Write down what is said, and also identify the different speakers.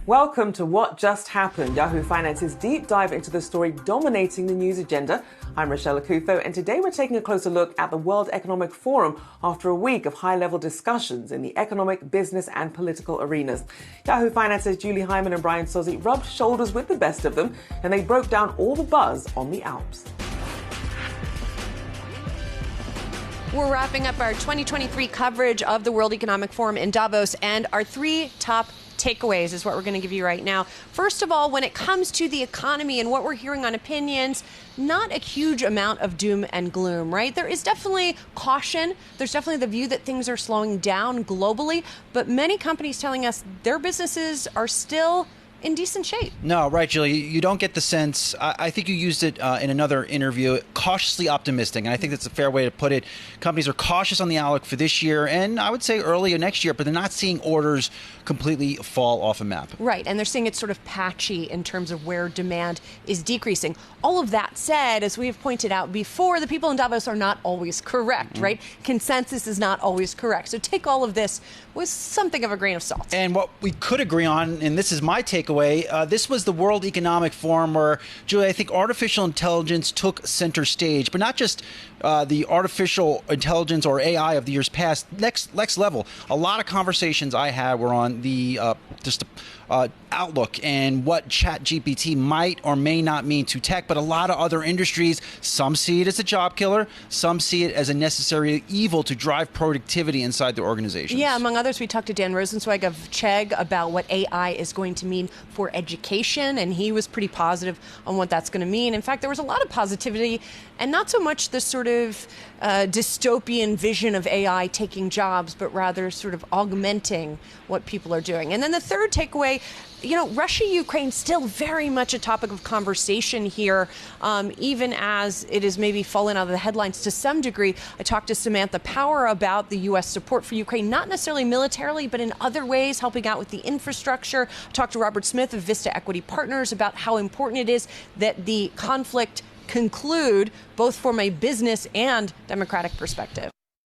Speaker 1: Welcome to What Just Happened, Yahoo Finance's deep dive into the story dominating the news agenda. I'm Rochelle Akutho, and today we're taking a closer look at the World Economic Forum after a week of high-level discussions in the economic, business and political arenas. Yahoo Finance's Julie Hyman and Brian Sozzi rubbed shoulders with the best of them, and they broke down all the buzz on the Alps.
Speaker 2: We're wrapping up our 2023 coverage of the World Economic Forum in Davos, and our three top takeaways is what we're going to give you right now. First of all, when it comes to the economy and what we're hearing on opinions, not a huge amount of doom and gloom, right? There is definitely caution. There's definitely the view that things are slowing down globally, but many companies telling us their businesses are still in decent shape.
Speaker 3: No, right, Julie. You don't get the sense. I think you used it in another interview, cautiously optimistic. And I think that's a fair way to put it. Companies are cautious on the outlook for this year and I would say earlier next year, but they're not seeing orders completely fall off a map.
Speaker 2: Right. And they're seeing it sort of patchy in terms of where demand is decreasing. All of that said, as we have pointed out before, the people in Davos are not always correct, right? Consensus is not always correct. So take all of this with something of a grain of salt.
Speaker 3: And what we could agree on, and this is my takeaway, this was the World Economic Forum where, Julie, I think artificial intelligence took center stage, but not just the artificial intelligence or AI of the years past. Next level. A lot of conversations I had were on the outlook and what ChatGPT might or may not mean to tech, but a lot of other industries, some see it as a job killer, some see it as a necessary evil to drive productivity inside their organizations.
Speaker 2: Yeah, among others, we talked to Dan Rosenzweig of Chegg about what AI is going to mean for education, and he was pretty positive on what that's going to mean. In fact, there was a lot of positivity and not so much the sort of dystopian vision of AI taking jobs, but rather sort of augmenting what people are doing. And then the third takeaway, Russia-Ukraine still very much a topic of conversation here, even as it has maybe fallen out of the headlines to some degree. I talked to Samantha Power about the U.S. support for Ukraine, not necessarily militarily, but in other ways, helping out with the infrastructure. I talked to Robert Smith of Vista Equity Partners about how important it is that the conflict conclude, both from a business and democratic perspective.